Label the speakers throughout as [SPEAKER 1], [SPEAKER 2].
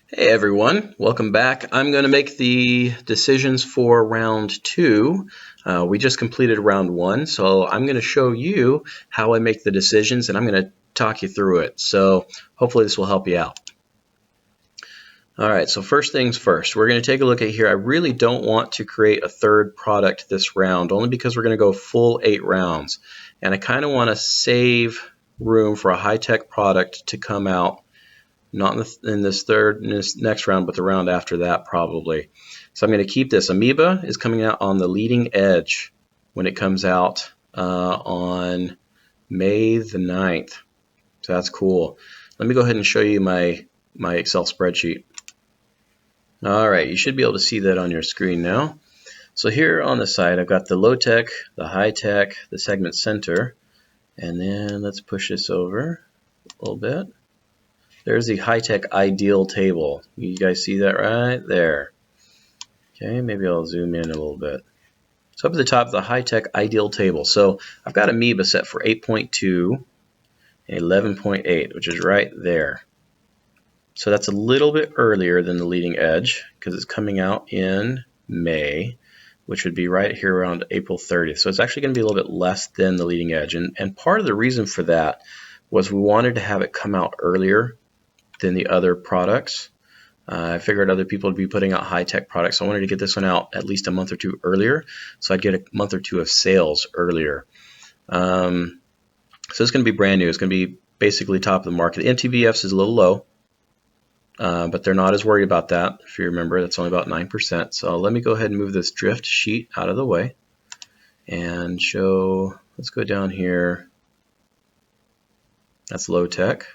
[SPEAKER 1] Hey everyone, welcome back. I'm going to make the decisions for round 2. We just completed round 1, so I'm going to show you how I make the decisions and I'm going to talk you through it. So hopefully this will help you out. Alright, so first things first, we're going to take a look at here. I really don't want to create a third product this round, only because we're going to go full 8 rounds. And I kind of want to save room for a high-tech product to come out not in this next round, but the round after that probably. So I'm going to keep this. Amoeba is coming out on the leading edge when it comes out on May the 9th. So that's cool. Let me go ahead and show you my Excel spreadsheet. All right, you should be able to see that on your screen now. So here on the side, I've got the low tech, the high tech, the segment center, and then let's push this over a little bit. There's the high-tech ideal table. You guys see that right there? Okay, maybe I'll zoom in a little bit. So up at the top, the high-tech ideal table. So I've got Amoeba set for 8.2 and 11.8, which is right there. So that's a little bit earlier than the leading edge because it's coming out in May, which would be right here around April 30th. So it's actually going to be a little bit less than the leading edge. And part of the reason for that was we wanted to have it come out earlier than the other products. I figured other people would be putting out high-tech products, so I wanted to get this one out at least a month or two earlier, so I'd get a month or two of sales earlier. So it's going to be brand new. It's going to be basically top of the market. The MTBFs is a little low, but they're not as worried about that. If you remember, that's only about 9%. So let me go ahead and move this drift sheet out of the way and show, let's go down here. That's low tech.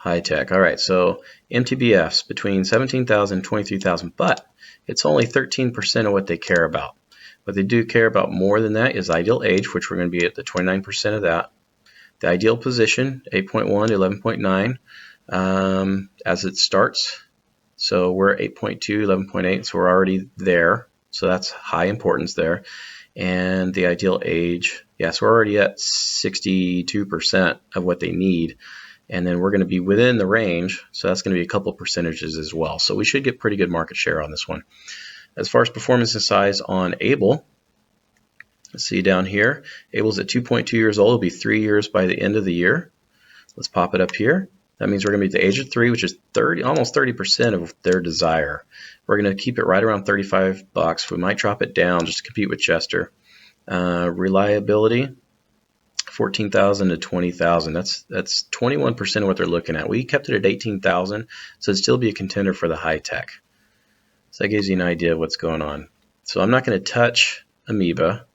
[SPEAKER 1] High tech. All right, so MTBFs between 17,000 and 23,000, but it's only 13% of what they care about. What they do care about more than that is ideal age, which we're going to be at the 29% of that. The ideal position, 8.1 to 11.9 as it starts. So we're 8.2, 11.8, so we're already there. So that's high importance there. And the ideal age, yes, we're already at 62% of what they need. And then we're going to be within the range, so that's going to be a couple percentages as well. So we should get pretty good market share on this one. As far as performance and size on Able, let's see down here, Able's at 2.2 years old. It'll be 3 years by the end of the year. Let's pop it up here. That means we're going to be at the age of 3, which is almost 30% of their desire. We're going to keep it right around $35. We might drop it down just to compete with Chester. Reliability, 14,000 to 20,000. That's 21% of what they're looking at. We kept it at 18,000, so it'd still be a contender for the high tech. So that gives you an idea of what's going on. So I'm not going to touch Amoeba.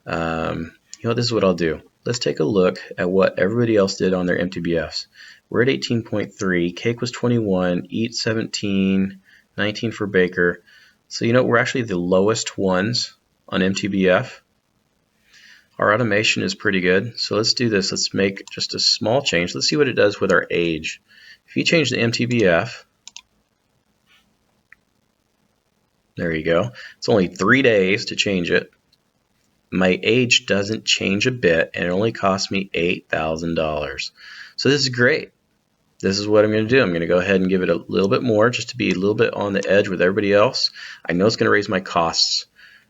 [SPEAKER 1] This is what I'll do. Let's take a look at what everybody else did on their MTBFs. We're at 18.3. Cake was 21. Eat 17. 19 for Baker. So we're actually the lowest ones on MTBF. Our automation is pretty good, so let's do this. Let's make just a small change. Let's see what it does with our age. If you change the MTBF, there you go. It's only 3 days to change it. My age doesn't change a bit, and it only cost me $8,000. So this is great. This is what I'm going to do. I'm going to go ahead and give it a little bit more just to be a little bit on the edge with everybody else. I know it's going to raise my costs,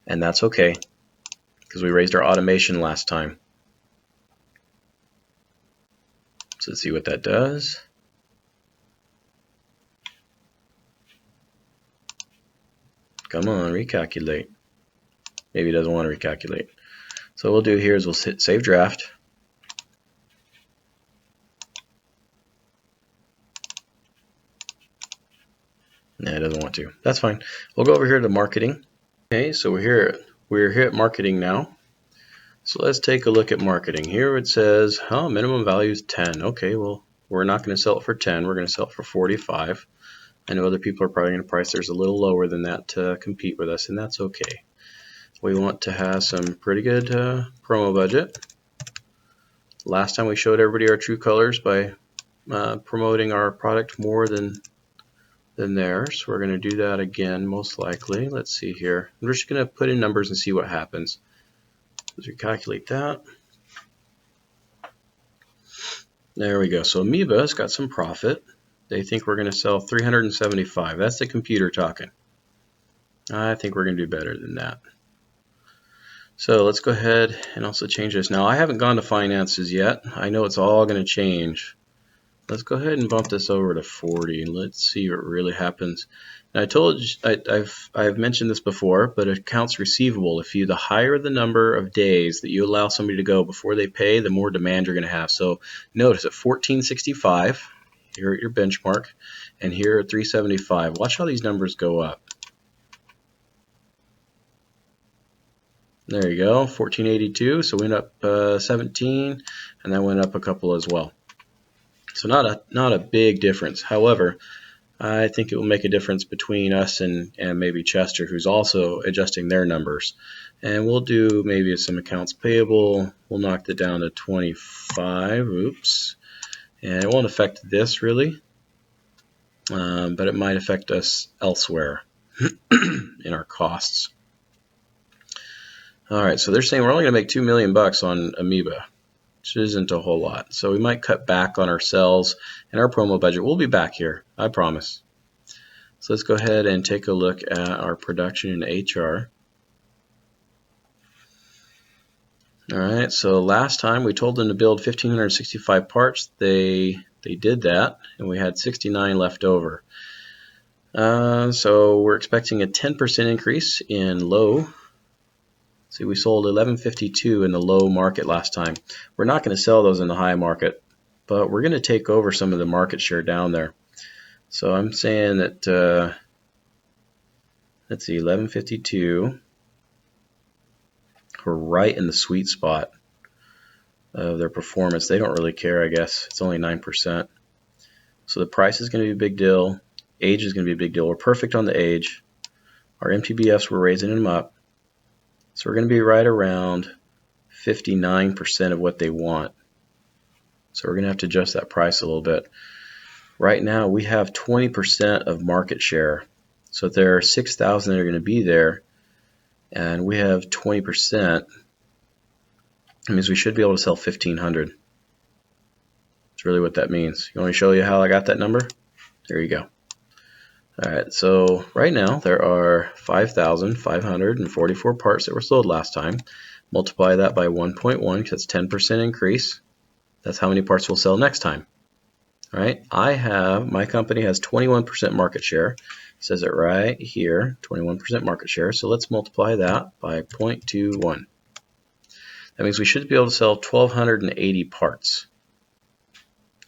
[SPEAKER 1] and that's okay, because we raised our automation last time. So let's see what that does. Come on, recalculate. Maybe it doesn't want to recalculate. So what we'll do here is we'll hit Save Draft. No, it doesn't want to. That's fine. We'll go over here to Marketing. Okay, so we're here at Marketing now. So let's take a look at Marketing. Here it says, minimum value is 10. Okay, well, we're not going to sell it for 10. We're going to sell it for 45. I know other people are probably going to price theirs a little lower than that to compete with us, and that's okay. We want to have some pretty good promo budget. Last time we showed everybody our true colors by promoting our product more than theirs. We're going to do that again, most likely. Let's see here. I'm just going to put in numbers and see what happens. Let's recalculate that. There we go. So Amoeba's got some profit. They think we're going to sell 375. That's the computer talking. I think we're going to do better than that. So let's go ahead and also change this. Now I haven't gone to finances yet. I know it's all going to change. Let's go ahead and bump this over to 40. Let's see what really happens. Now I told you, I've mentioned this before, but accounts receivable, if you, the higher the number of days that you allow somebody to go before they pay, the more demand you're going to have. So notice at 1465, here at your benchmark, and here at 375. Watch how these numbers go up. There you go, 1482. So we went up 17, and that went up a couple as well. So not a big difference. However, I think it will make a difference between us and maybe Chester, who's also adjusting their numbers. And we'll do maybe some accounts payable. We'll knock that down to 25. Oops. And it won't affect this really, but it might affect us elsewhere in our costs. All right, so they're saying we're only going to make $2 million on Amoeba, which isn't a whole lot. So we might cut back on our sales and our promo budget. We'll be back here, I promise. So let's go ahead and take a look at our production in HR. All right, so last time we told them to build 1,565 parts. They did that, and we had 69 left over. So we're expecting a 10% increase in low. See, we sold 1152 in the low market last time. We're not going to sell those in the high market, but we're going to take over some of the market share down there. So I'm saying that, let's see, 1152. We're right in the sweet spot of their performance. They don't really care, I guess. It's only 9%. So the price is going to be a big deal. Age is going to be a big deal. We're perfect on the age. Our MTBFs, we're raising them up. So we're going to be right around 59% of what they want. So we're going to have to adjust that price a little bit. Right now we have 20% of market share. So if there are 6,000 that are going to be there, and we have 20%, it means we should be able to sell 1,500. That's really what that means. You want me to show you how I got that number? There you go. All right, so right now there are 5,544 parts that were sold last time. Multiply that by 1.1 because that's 10% increase. That's how many parts we'll sell next time. All right, my company has 21% market share. It says it right here, 21% market share. So let's multiply that by 0.21. That means we should be able to sell 1,280 parts.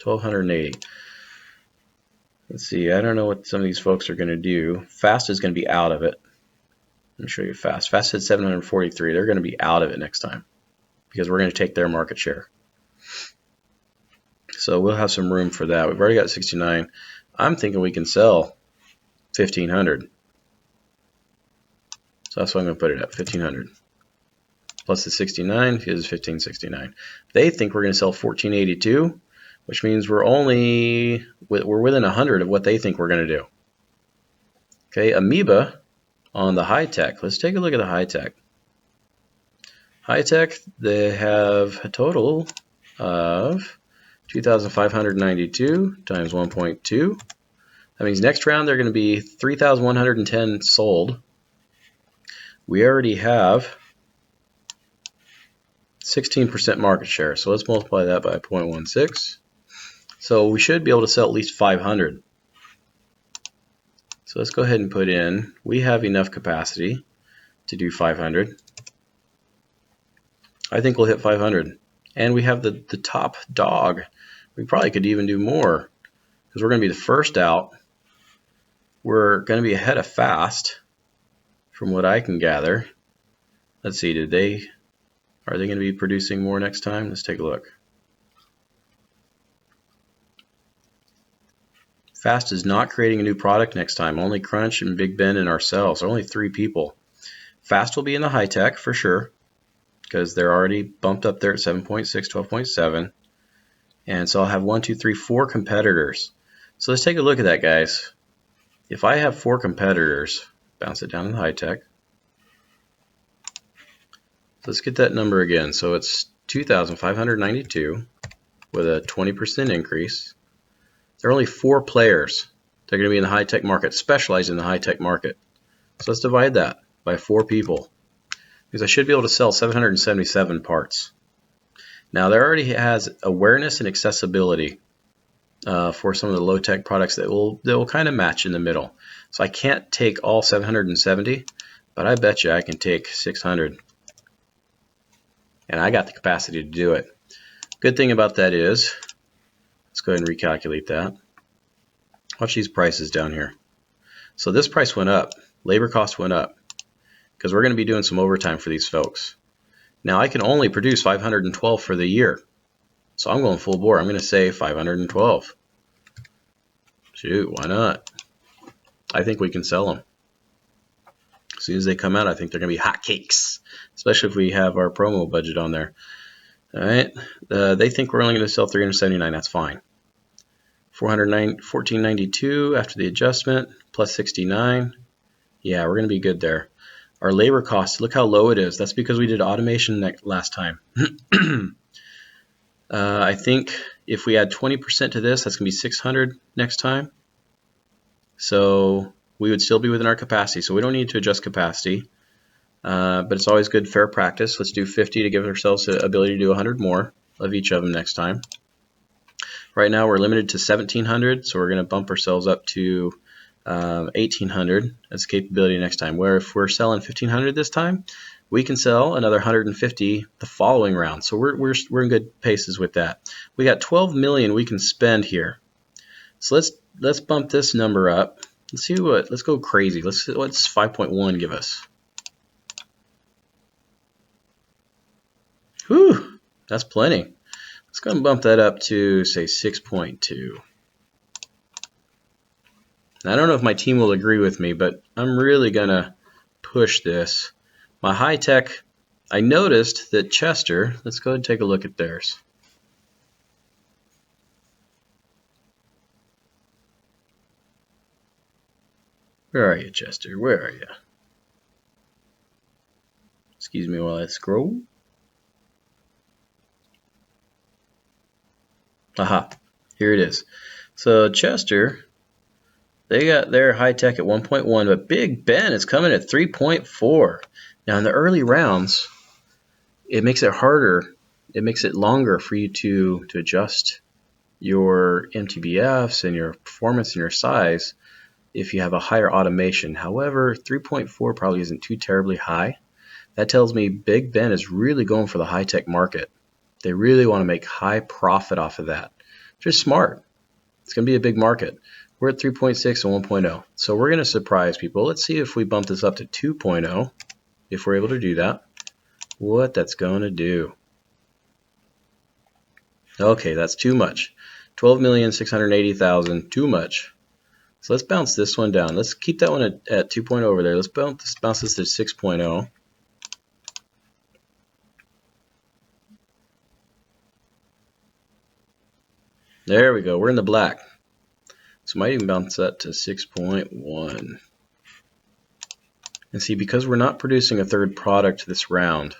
[SPEAKER 1] 1,280. Let's see, I don't know what some of these folks are going to do. Fast is going to be out of it. Let me show you Fast. Fast said 743. They're going to be out of it next time because we're going to take their market share. So we'll have some room for that. We've already got 69. I'm thinking we can sell 1,500. So that's why I'm going to put it at 1,500. Plus the 69 is 1,569. They think we're going to sell 1,482, which means we're within 100 of what they think we're going to do. Okay, Amoeba on the high tech. Let's take a look at the high tech. High tech, they have a total of 2,592 times 1.2. That means next round they're going to be 3,110 sold. We already have 16% market share, so let's multiply that by 0.16. So we should be able to sell at least 500. So let's go ahead and put in, we have enough capacity to do 500. I think we'll hit 500. And we have the top dog. We probably could even do more because we're going to be the first out. We're going to be ahead of Fast from what I can gather. Let's see, are they going to be producing more next time? Let's take a look. Fast is not creating a new product next time. Only Crunch and Big Ben and ourselves. Only 3 people. Fast will be in the high tech for sure because they're already bumped up there at 7.6, 12.7. And so I'll have 1, 2, 3, 4 competitors. So let's take a look at that, guys. If I have 4 competitors, bounce it down in the high tech. Let's get that number again. So it's 2,592 with a 20% increase. There are only 4 players that are going to be in the high-tech market, specialized in the high-tech market. So let's divide that by 4 people, because I should be able to sell 777 parts. Now, there already has awareness and accessibility for some of the low-tech products that will kind of match in the middle. So I can't take all 770, but I bet you I can take 600. And I got the capacity to do it. Good thing about that is, let's go ahead and recalculate that. Watch these prices down here. So this price went up. Labor cost went up because we're going to be doing some overtime for these folks. Now I can only produce 512 for the year. So I'm going full bore. I'm going to say 512. Shoot, why not? I think we can sell them. As soon as they come out, I think they're going to be hotcakes, especially if we have our promo budget on there. All right, they think we're only going to sell 379. That's fine. 1492 after the adjustment, plus 69. Yeah, we're going to be good there. Our labor cost, look how low it is. That's because we did automation last time. I think if we add 20% to this, that's going to be 600 next time. So we would still be within our capacity. So we don't need to adjust capacity. But it's always good fair practice. Let's do 50 to give ourselves the ability to do 100 more of each of them next time. Right now we're limited to 1,700, so we're going to bump ourselves up to 1,800 as capability next time. Where if we're selling 1,500 this time, we can sell another 150 the following round. So we're in good paces with that. We got 12 million we can spend here. So let's bump this number up. Let's see what. Let's go crazy. What's 5.1 give us? Whew, that's plenty. Let's go and bump that up to, say, 6.2. I don't know if my team will agree with me, but I'm really going to push this. My high-tech, I noticed that Chester, let's go ahead and take a look at theirs. Where are you, Chester? Where are you? Excuse me while I scroll. Aha, here it is. So Chester, they got their high tech at 1.1, but Big Ben is coming at 3.4. Now in the early rounds, it makes it harder. It makes it longer for you to adjust your MTBFs and your performance and your size if you have a higher automation. However, 3.4 probably isn't too terribly high. That tells me Big Ben is really going for the high tech market. They really want to make high profit off of that. Just smart. It's going to be a big market. We're at 3.6 and 1.0. So we're going to surprise people. Let's see if we bump this up to 2.0, if we're able to do that, what that's going to do. Okay, that's too much. 12,680,000, too much. So let's bounce this one down. Let's keep that one at 2.0 over there. Let's bounce this to 6.0. There we go. We're in the black. So might even bounce that to 6.1. And see, because we're not producing a third product this round.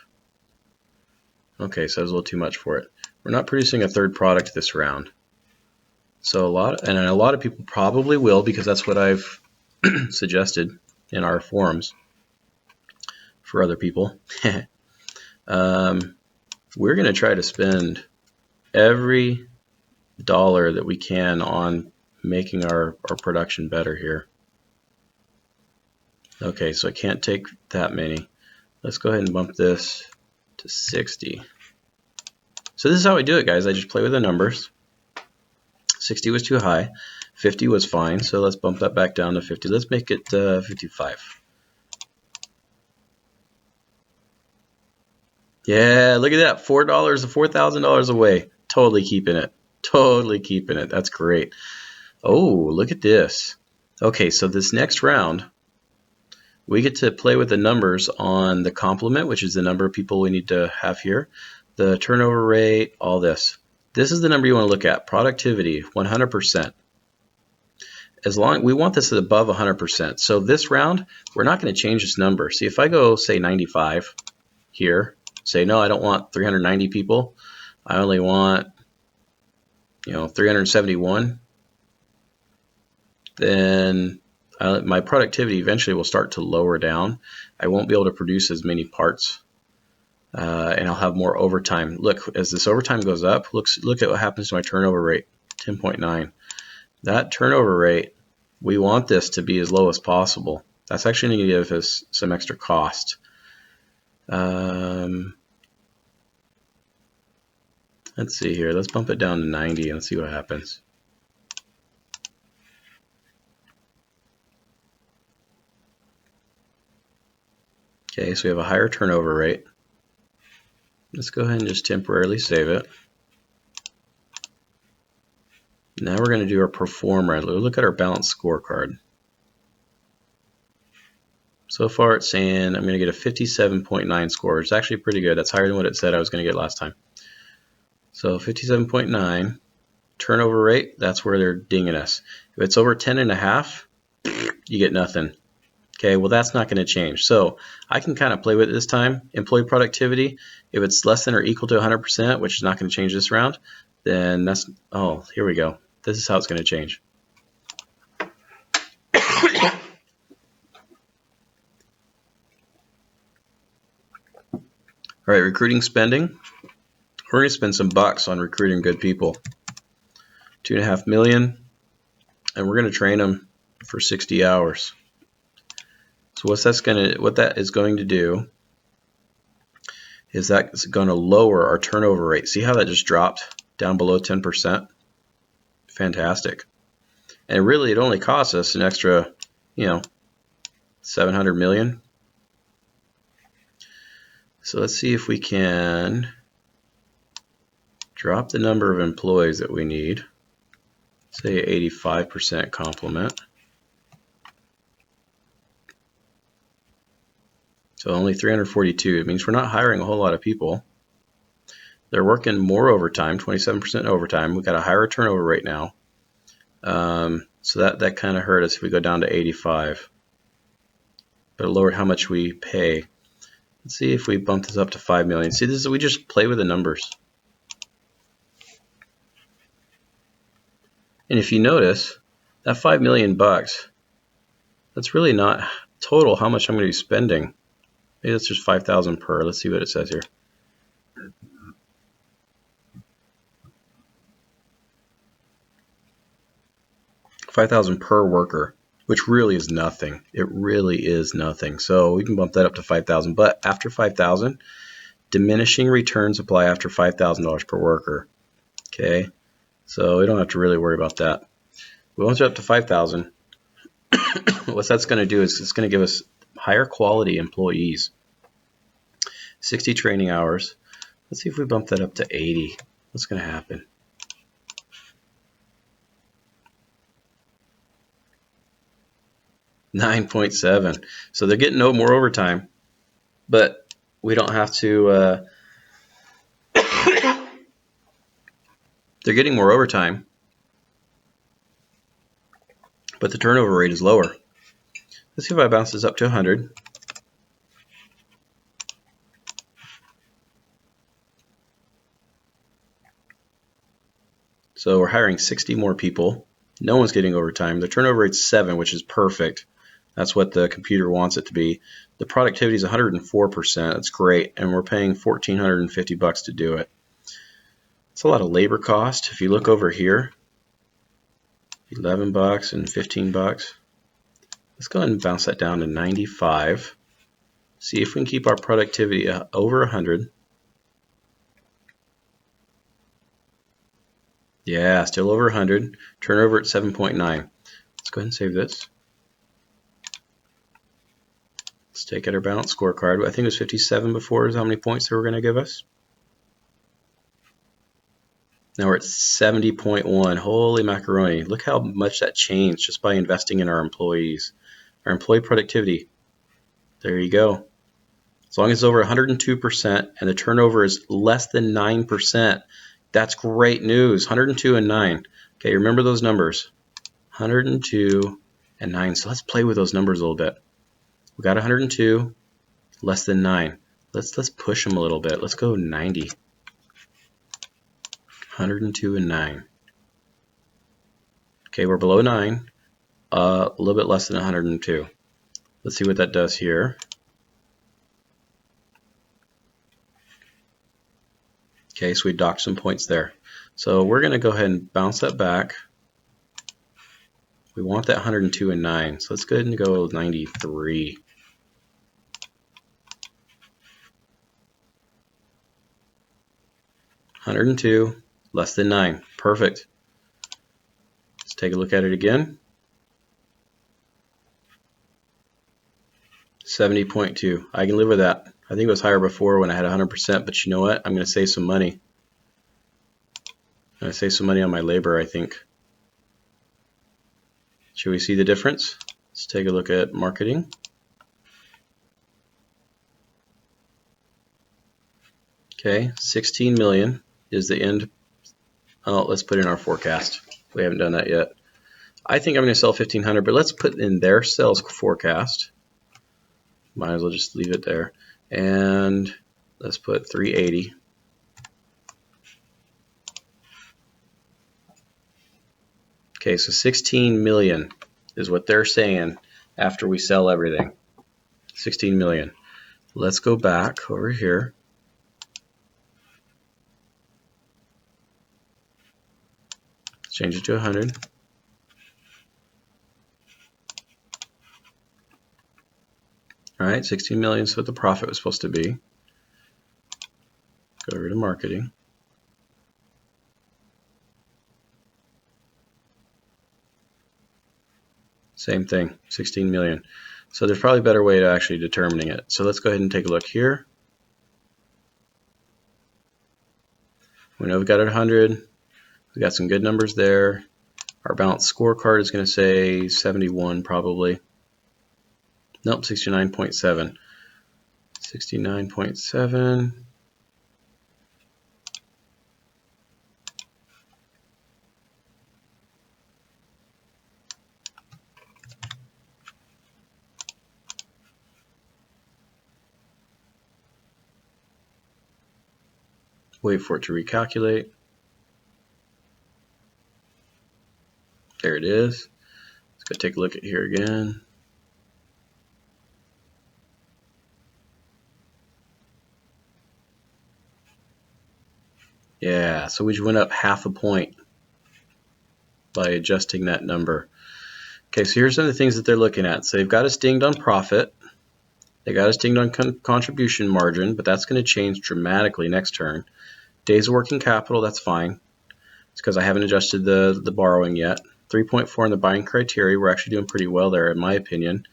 [SPEAKER 1] Okay, so that was a little too much for it. We're not producing a third product this round. So a lot of people probably will, because that's what I've suggested in our forums for other people. We're going to try to spend every dollar that we can on making our production better here. Okay, so I can't take that many. Let's go ahead and bump this to 60. So this is how I do it, guys. I just play with the numbers. 60 was too high. 50 was fine, so let's bump that back down to 50. Let's make it 55. Yeah, look at that. $4 to $4,000 away. Totally keeping it. Totally keeping it. That's great. Oh, look at this. Okay, so this next round, we get to play with the numbers on the complement, which is the number of people we need to have here, the turnover rate, all this. This is the number you want to look at. Productivity, 100%. As long we want this at above 100%. So this round, we're not going to change this number. See, if I go, say, 95 here, say, no, I don't want 390 people. I only want 371. then my productivity eventually will start to lower down. I won't be able to produce as many parts, and I'll have more overtime. Look, as this overtime goes up, look at what happens to my turnover rate, 10.9. That turnover rate, we want this to be as low as possible. That's actually going to give us some extra cost. Let's see here. Let's bump it down to 90 and see what happens. Okay, so we have a higher turnover rate. Let's go ahead and just temporarily save it. Now we're going to do our performer. Look at our balanced scorecard. So far it's saying I'm going to get a 57.9 score. It's actually pretty good. That's higher than what it said I was going to get last time. So 57.9. Turnover rate, that's where they're dinging us. If it's over 10.5, you get nothing. Okay, well that's not going to change. So I can kind of play with it this time. Employee productivity, if it's less than or equal to 100%, which is not going to change this round, then that's, oh, here we go. This is how it's going to change. All right, recruiting spending. We're going to spend some bucks on recruiting good people. $2.5 million, and we're going to train them for 60 hours. So what that is going to do is that's going to lower our turnover rate. See how that just dropped down below 10%? Fantastic. And really, it only costs us an extra, $700 million. So let's see if we can drop the number of employees that we need. Say 85% complement. So only 342. It means we're not hiring a whole lot of people. They're working more overtime, 27% overtime. We've got a higher turnover rate now. So that kind of hurt us if we go down to 85. But it lowered how much we pay. Let's see if we bump this up to 5 million. See, we just play with the numbers. And if you notice, that $5 million bucks, that's really not total how much I'm going to be spending. Maybe that's just 5,000 per. Let's see what it says here. $5,000 per worker, which really is nothing. It really is nothing. So we can bump that up to 5,000. But after 5,000, diminishing returns apply after $5,000 per worker. Okay, so we don't have to really worry about that. We want it up to 5,000. What that's going to do is it's going to give us higher quality employees. 60 training hours. Let's see if we bump that up to 80. What's going to happen? $9.7. So they're getting no more overtime, but we don't have to. They're getting more overtime, but the turnover rate is lower. Let's see if I bounce this up to 100. So we're hiring 60 more people. No one's getting overtime. The turnover rate's 7, which is perfect. That's what the computer wants it to be. The productivity is 104%. That's great, and we're paying $1,450 to do it. It's a lot of labor cost. If you look over here, $11 and $15. Let's go ahead and bounce that down to 95. See if we can keep our productivity over 100. Yeah, still over 100. Turnover at 7.9. Let's go ahead and save this. Let's take out our balanced scorecard. I think it was 57 before is how many points they were going to give us. Now we're at 70.1. Holy macaroni. Look how much that changed just by investing in our employees. Our employee productivity. There you go. As long as it's over 102% and the turnover is less than 9%, that's great news. 102 and 9. Okay, remember those numbers. 102 and 9. So let's play with those numbers a little bit. We got 102, less than 9. Let's push them a little bit. Let's go 90. 102 and 9. Okay, we're below 9. a little bit less than 102. Let's see what that does here. Okay, so we docked some points there. So we're going to go ahead and bounce that back. We want that 102 and 9. So let's go ahead and go 93. $102 less than 9. Perfect. Let's take a look at it again. 70.2. I can live with that. I think it was higher before when I had 100%, but you know what? I'm going to save some money. I'm going to save some money on my labor, I think. Should we see the difference? Let's take a look at marketing. Okay, 16 million is the end. Oh, let's put in our forecast. We haven't done that yet. I think I'm going to sell 1,500, but let's put in their sales forecast. Might as well just leave it there. And let's put 380. Okay, so 16 million is what they're saying after we sell everything. 16 million. Let's go back over here. Let's change it to 100. All right, 16 million is what the profit was supposed to be. Go over to marketing. Same thing, 16 million. So there's probably a better way to actually determining it. So let's go ahead and take a look here. We know we've got it 100. We got some good numbers there. Our balanced scorecard is going to say 71 probably. Nope, 69.7. 69.7. Wait for it to recalculate. There it is. Let's go take a look at here again. Yeah, so we just went up half a point by adjusting that number. Okay, so here's some of the things that they're looking at. So they've got us dinged on profit. They got us dinged on contribution margin, but that's going to change dramatically next turn. Days of working capital, that's fine. It's because I haven't adjusted the borrowing yet. 3.4 in the buying criteria. We're actually doing pretty well there, in my opinion.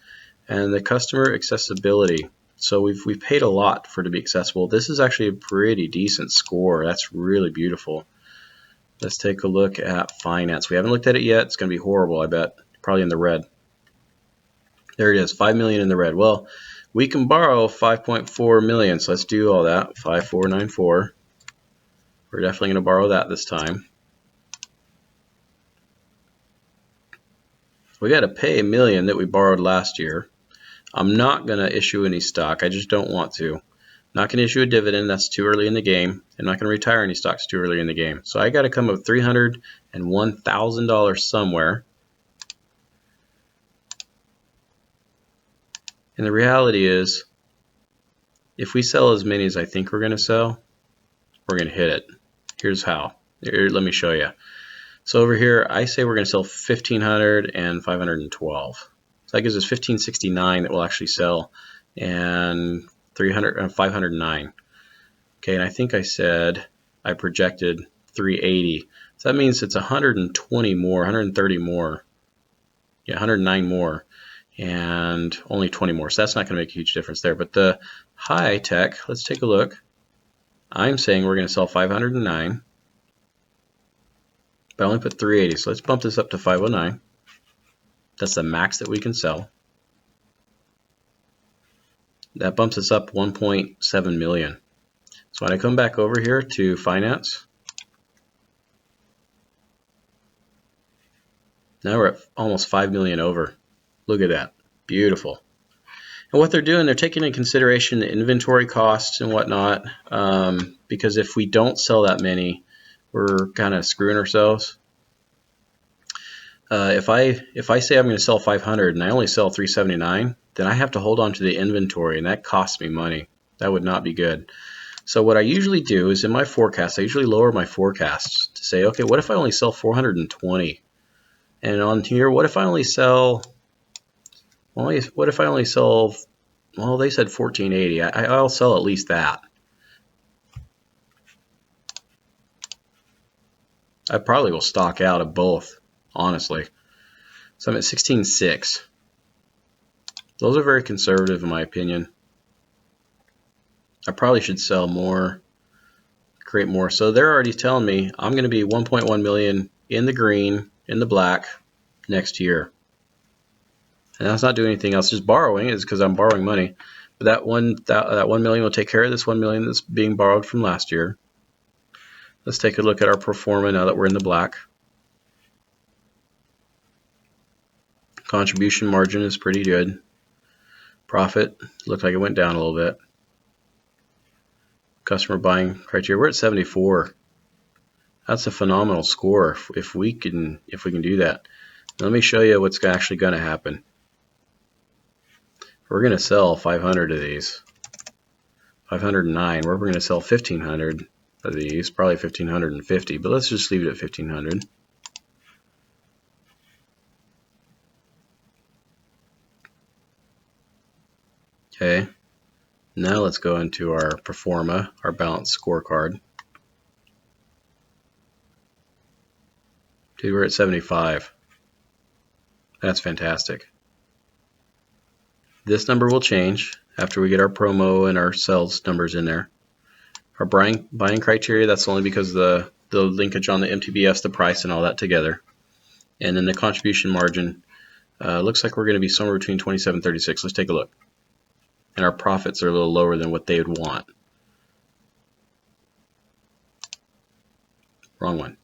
[SPEAKER 1] And the customer accessibility. So we've paid a lot for it to be accessible. This is actually a pretty decent score. That's really beautiful. Let's take a look at finance. We haven't looked at it yet. It's going to be horrible, I bet. Probably in the red. There it is, 5 million in the red. Well, we can borrow 5.4 million. So let's do all that. 5494. We're definitely going to borrow that this time. We got to pay $1 million that we borrowed last year. I'm not going to issue any stock. I just don't want to. Not going to issue a dividend. That's too early in the game. I'm not going to retire any stocks too early in the game. So I got to come up with $301,000 somewhere. And the reality is, if we sell as many as I think we're going to sell, we're going to hit it. Here's how. Here, let me show you. So over here, I say we're going to sell 1,500 and 512. So that gives us 1,569 that we'll actually sell, and 509. Okay, and I think I said I projected 380. So that means it's 120 more, 130 more. Yeah, 109 more, and only 20 more. So that's not going to make a huge difference there. But the high tech, let's take a look. I'm saying we're going to sell 509. But I only put 380, so let's bump this up to 509. That's the max that we can sell. That bumps us up 1.7 million. So when I come back over here to finance, now we're at almost 5 million over. Look at that, beautiful. And what they're doing, they're taking into consideration the inventory costs and whatnot, because if we don't sell that many, we're kind of screwing ourselves. If I say I'm going to sell 500 and I only sell 379, then I have to hold on to the inventory, and that costs me money. That would not be good. So what I usually do is in my forecast, I usually lower my forecasts to say, okay, what if I only sell 420? And on here, what if I only sell? Well, what if I only sell? Well, they said 1480. I'll sell at least that. I probably will stock out of both, honestly. So I'm at 16.6. Those are very conservative in my opinion. I probably should sell more, create more. So they're already telling me I'm going to be 1.1 million in the green, in the black next year. And that's not doing anything else, just borrowing. It's because I'm borrowing money. But that 1 million will take care of this 1 million that's being borrowed from last year. Let's take a look at our pro forma now that we're in the black. Contribution margin is pretty good. Profit looked like it went down a little bit. Customer buying criteria, we're at 74. That's a phenomenal score if we can do that. Let me show you what's actually going to happen. We're going to sell 500 of these. 509. We're going to sell 1,500 of these, probably 1,550, but let's just leave it at 1,500. Okay. Now let's go into our pro forma, our balanced scorecard. Dude, we're at 75. That's fantastic. This number will change after we get our promo and our sales numbers in there. Our buying criteria, that's only because the linkage on the MTBS, the price and all that together. And then the contribution margin, looks like we're going to be somewhere between 27 and 36. Let's take a look. And our profits are a little lower than what they would want. Wrong one.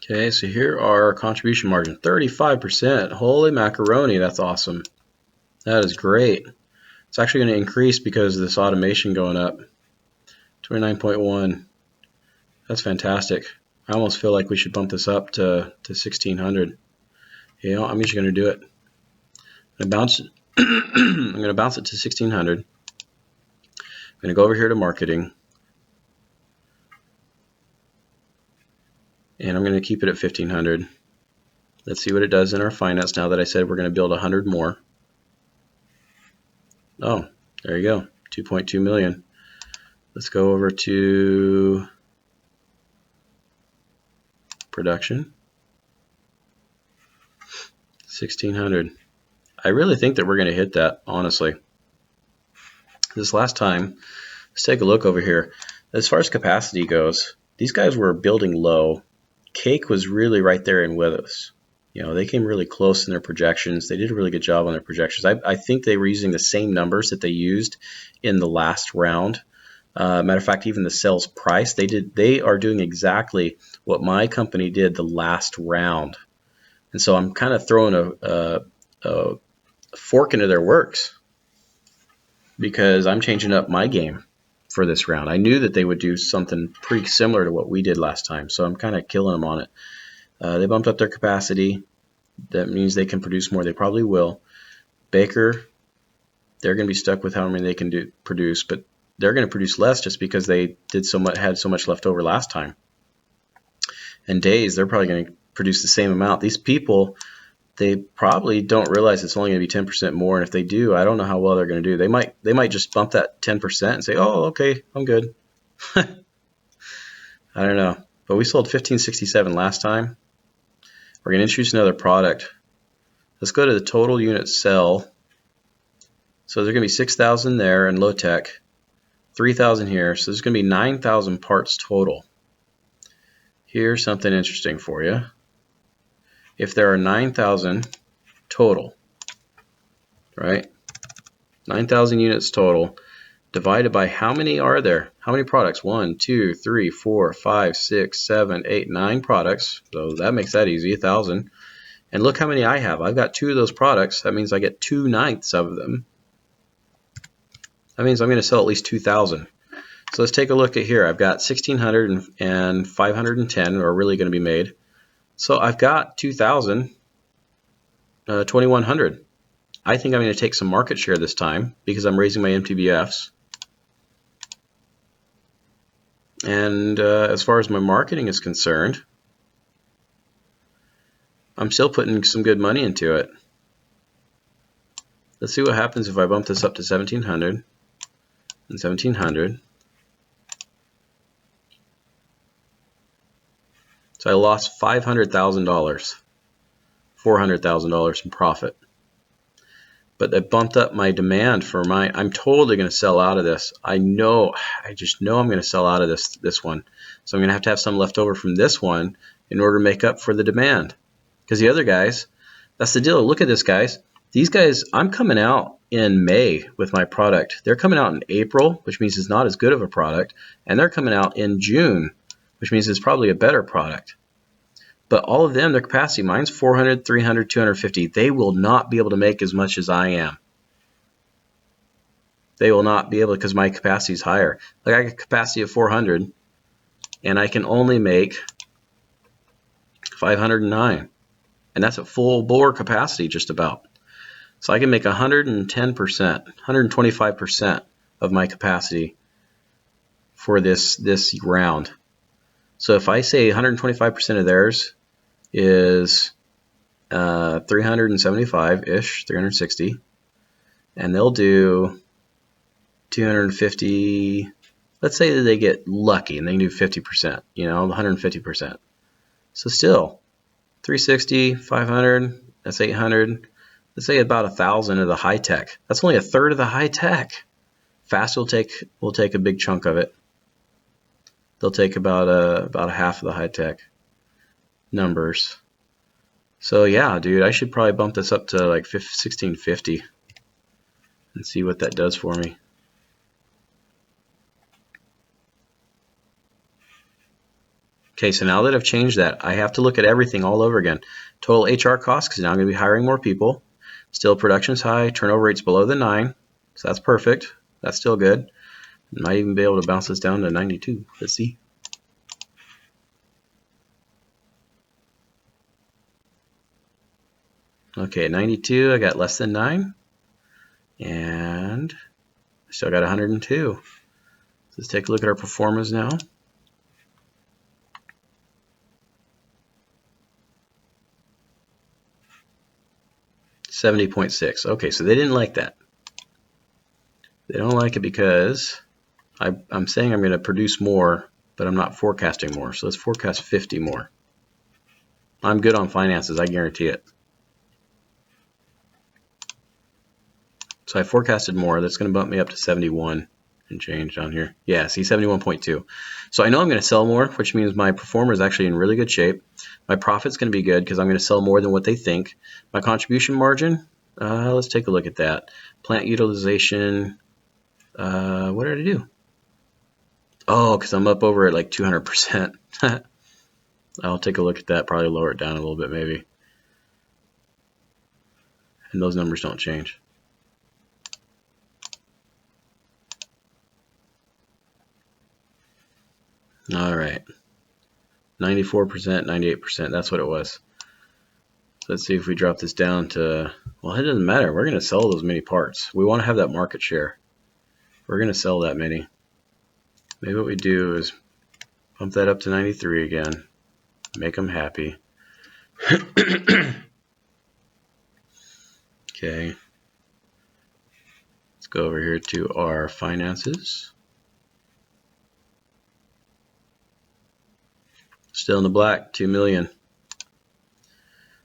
[SPEAKER 1] Okay, so here are our contribution margin, 35%. Holy macaroni, that's awesome. That is great. It's actually going to increase because of this automation going up. 29.1. That's fantastic. I almost feel like we should bump this up to 1,600. You know, I'm just going to do it. I'm going to bounce it. I'm going to bounce it to 1,600. I'm going to go over here to marketing. And I'm going to keep it at 1,500. Let's see what it does in our finance now that I said we're going to build 100 more. Oh, there you go, 2.2 million. Let's go over to production. 1,600. I really think that we're going to hit that, honestly. This last time, let's take a look over here. As far as capacity goes, these guys were building low. Cake was really right there in with us. You know, they came really close in their projections. They did a really good job on their projections. I think they were using the same numbers that they used in the last round. Matter of fact, even the sales price, they are doing exactly what my company did the last round. And so I'm kind of throwing a fork into their works because I'm changing up my game for this round. I knew that they would do something pretty similar to what we did last time, so I'm kind of killing them on it. They bumped up their capacity. That means they can produce more. They probably will. Baker, they're going to be stuck with how many they can produce, but they're going to produce less just because they had so much left over last time. And Days, they're probably going to produce the same amount. These people, they probably don't realize it's only going to be 10% more, and if they do, I don't know how well they're going to do. They might just bump that 10% and say, "Oh, okay, I'm good." I don't know. But we sold 1567 last time. We're going to introduce another product. Let's go to the total unit sell. So there's going to be 6,000 there in low tech, 3,000 here. So there's going to be 9,000 parts total. Here's something interesting for you. If there are 9,000 total, right? 9,000 units total, divided by how many are there? How many products? 1, 2, 3, 4, 5, 6, 7, 8, 9 products. So that makes that easy, 1,000. And look how many I have. I've got 2 of those products. That means I get 2/9 of them. That means I'm going to sell at least 2,000. So let's take a look at here. I've got 1,600 and 510 are really going to be made. So I've got 2,000, 2,100. I think I'm going to take some market share this time because I'm raising my MTBFs. And as far as my marketing is concerned, I'm still putting some good money into it. Let's see what happens if I bump this up to 1,700 and 1,700. So I lost $500,000, $400,000 in profit. But I bumped up my demand for my, I'm totally going to sell out of this. I just know I'm going to sell out of this one. So I'm going to have some left over from this one in order to make up for the demand. Because the other guys, that's the deal. Look at this, guys. These guys, I'm coming out in May with my product. They're coming out in April, which means it's not as good of a product. And they're coming out in June, which means it's probably a better product. But all of them, their capacity, mine's 400, 300, 250. They will not be able to make as much as I am. They will not be able, because my capacity is higher. Like I got a capacity of 400, and I can only make 509. And that's a full bore capacity just about. So I can make 110%, 125% of my capacity for this round. So if I say 125% of theirs is 375-ish, 360, and they'll do 250. Let's say that they get lucky and they can do 50%, 150%. So still 360, 500, that's 800. Let's say about 1,000 of the high tech. That's only a third of the high tech. Fast will take a big chunk of it. They'll take about a half of the high tech numbers. So yeah, dude, I should probably bump this up to like 1,650 and see what that does for me. Okay, so now that I've changed that, I have to look at everything all over again. Total HR costs, because now I'm going to be hiring more people. Still, production's high, turnover rate's below the 9, so that's perfect. That's still good. Might even be able to bounce this down to 92. Let's see. Okay, 92, I got less than 9. And I still got 102. Let's take a look at our performance now. $70.6. Okay, so they didn't like that. They don't like it because I'm saying I'm going to produce more, but I'm not forecasting more. So let's forecast 50 more. I'm good on finances, I guarantee it. So I forecasted more. That's going to bump me up to 71 and change down here. Yeah, see, 71.2. So I know I'm going to sell more, which means my performer is actually in really good shape. My profit's going to be good because I'm going to sell more than what they think. My contribution margin, let's take a look at that. Plant utilization, what did I do? Oh, because I'm up over at like 200%. I'll take a look at that, probably lower it down a little bit maybe. And those numbers don't change. All right, 94%, 98%, that's what it was. So let's see if we drop this down to, well, it doesn't matter. We're going to sell those many parts. We want to have that market share. We're going to sell that many. Maybe what we do is bump that up to 93 again. Make them happy. Okay. Let's go over here to our finances. Still in the black, 2 million.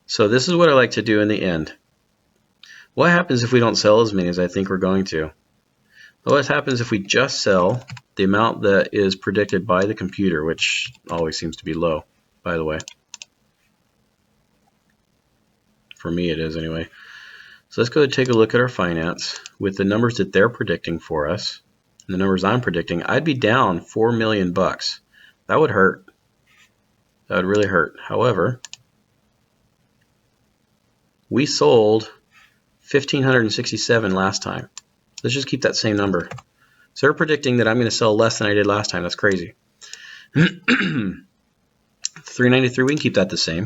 [SPEAKER 1] So this is what I like to do in the end. What happens if we don't sell as many as I think we're going to? Well, what happens if we just sell the amount that is predicted by the computer, which always seems to be low, by the way. For me it is anyway. So let's go and take a look at our finance with the numbers that they're predicting for us and the numbers I'm predicting. I'd be down $4 million bucks. That would hurt. That would really hurt. However, we sold 1,567 last time. Let's just keep that same number. So they're predicting that I'm going to sell less than I did last time. That's crazy. 393, we can keep that the same.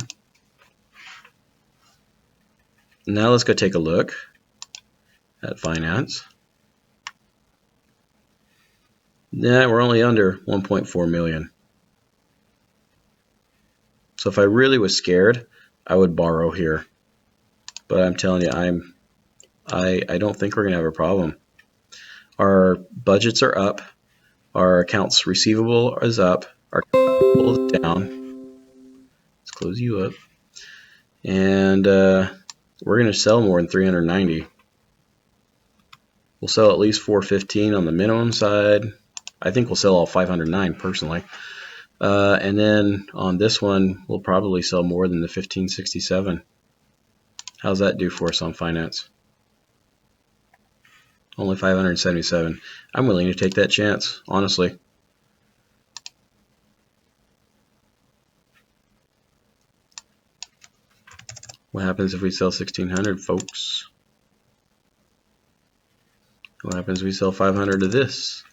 [SPEAKER 1] Now let's go take a look at finance. Yeah, we're only under 1.4 million. So if I really was scared, I would borrow here. But I'm telling you, I don't think we're going to have a problem. Our budgets are up. Our accounts receivable is up. Our capital is down. Let's close you up. And we're going to sell more than 390. We'll sell at least 415 on the minimum side. I think we'll sell all 509 personally. And then on this one, we'll probably sell more than the 1567. How's that do for us on finance? Only 577. I'm willing to take that chance, honestly. What happens if we sell 1600, folks? What happens if we sell 500 of this?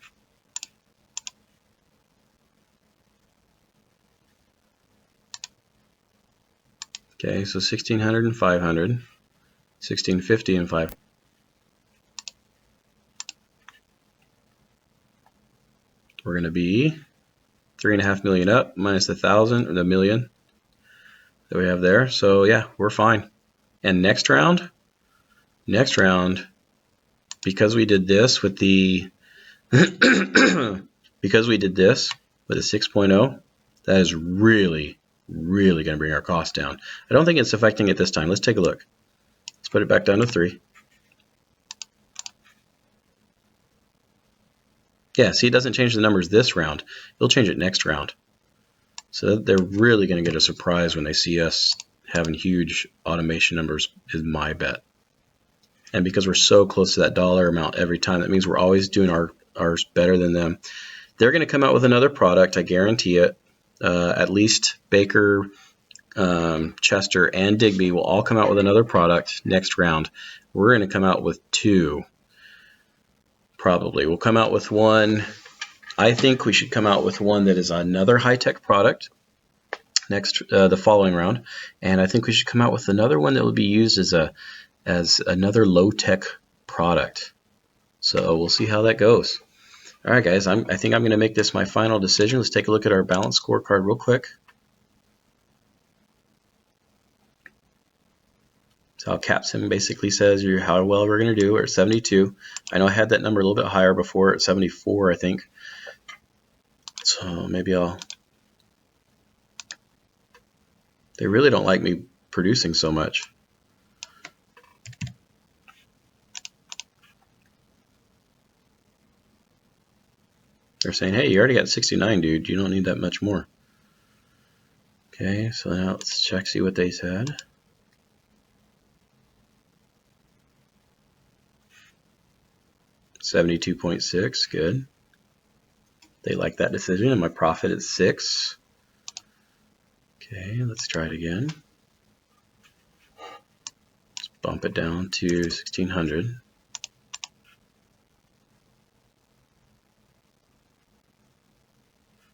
[SPEAKER 1] Okay, so 1600 and 500, 1650 and 500. We're going to be 3.5 million up minus the 1,000 or the million that we have there. So yeah, we're fine. And next round, because we did this with the because we did this with a 6.0, that is really going to bring our cost down. I don't think it's affecting it this time. Let's take a look. Let's put it back down to 3. Yeah, see, it doesn't change the numbers this round. It'll change it next round. So they're really going to get a surprise when they see us having huge automation numbers, is my bet. And because we're so close to that dollar amount every time, that means we're always doing ours better than them. They're going to come out with another product, I guarantee it. At least Baker, Chester, and Digby will all come out with another product next round. We're going to come out with 2, probably. We'll come out with one. I think we should come out with one that is another high-tech product next, the following round, and I think we should come out with another one that will be used as another low-tech product. So we'll see how that goes. All right, guys, I think I'm going to make this my final decision. Let's take a look at our balance scorecard real quick. So how CapSim basically says how well we're going to do. We're at 72. I know I had that number a little bit higher before at 74, I think. So maybe they really don't like me producing so much. They're saying, hey, you already got 69, dude. You don't need that much more. Okay, so now let's check, see what they said. $72.6, good. They like that decision, and my profit is 6. Okay, let's try it again. Let's bump it down to 1600.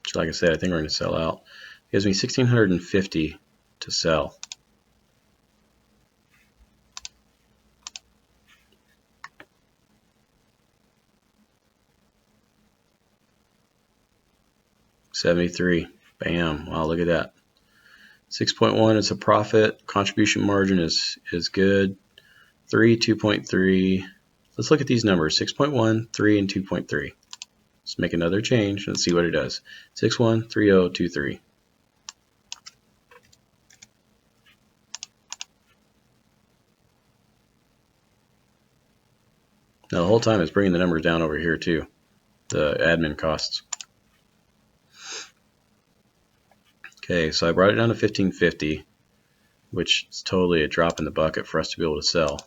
[SPEAKER 1] So like I said, I think we're going to sell out. It gives me 1650 to sell. $73. Bam. Wow, look at that. 6.1 is a profit. Contribution margin is good. 3, 2.3. Let's look at these numbers. 6.1, 3, and 2.3. Let's make another change and see what it does. 613023. Now the whole time it's bringing the numbers down over here too, the admin costs. Okay, so I brought it down to 1550, which is totally a drop in the bucket for us to be able to sell.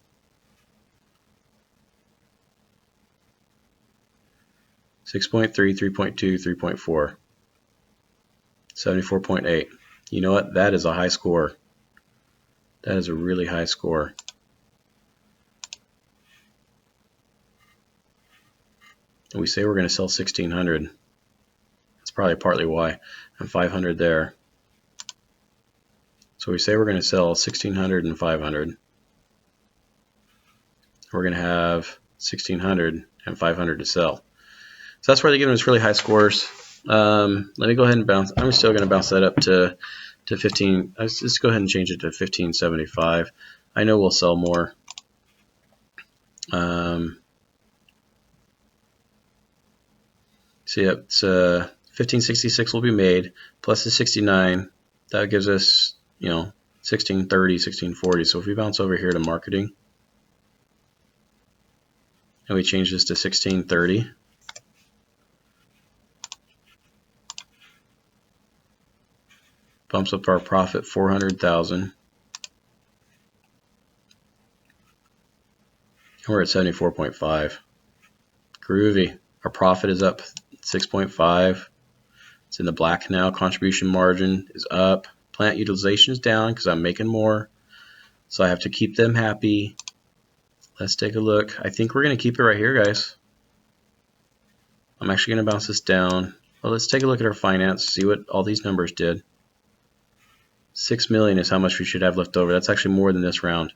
[SPEAKER 1] .3, 3.2, 3.4, 74.8. You know what? That is a high score. That is a really high score. and we say we're going to sell 1,600. That's probably partly why. And 500 there. So we say we're going to sell 1,600 and 500. We're going to have 1,600 and 500 to sell. So that's why they're giving us really high scores. Let me go ahead and bounce. I'm still going to bounce that up to 15. Let's go ahead and change it to 1575. I know we'll sell more. So yeah, it's 1566 will be made plus the 69. That gives us, 1630, 1640. So if we bounce over here to marketing and we change this to 1630, bumps up our profit 400,000. And we're at 74.5. Groovy. Our profit is up 6.5. It's in the black now. Contribution margin is up. Plant utilization is down because I'm making more. So I have to keep them happy. Let's take a look. I think we're going to keep it right here, guys. I'm actually going to bounce this down. Well, let's take a look at our finance, see what all these numbers did. 6 million is how much we should have left over. That's actually more than this round.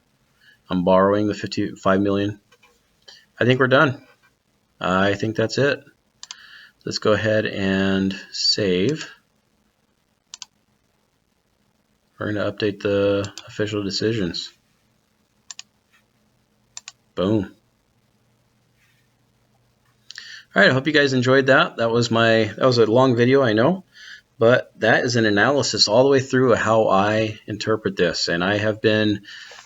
[SPEAKER 1] I'm borrowing the 55 million. I think we're done. I think that's it. Let's go ahead and save. We're going to update the official decisions. Boom. All right, I hope you guys enjoyed that. That was a long video, I know, but that is an analysis all the way through how I interpret this. And I have been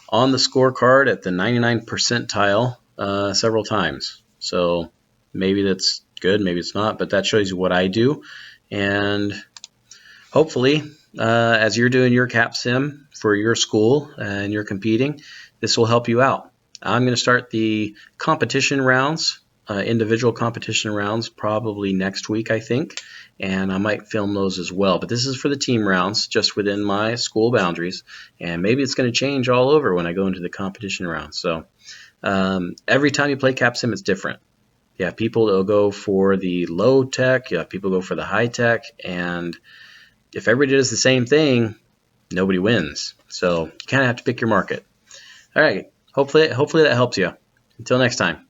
[SPEAKER 1] on the scorecard at the 99th percentile several times. So maybe that's good, maybe it's not, but that shows you what I do. And hopefully, as you're doing your CapSim for your school and you're competing, this will help you out. I'm going to start the competition rounds, individual competition rounds, probably next week, I think, and I might film those as well. But this is for the team rounds, just within my school boundaries, and maybe it's going to change all over when I go into the competition rounds. So every time you play CapSim, it's different. You have people that will go for the low tech, you have people go for the high tech, and if everybody does the same thing, nobody wins. So you kind of have to pick your market. All right, hopefully that helps you. Until next time.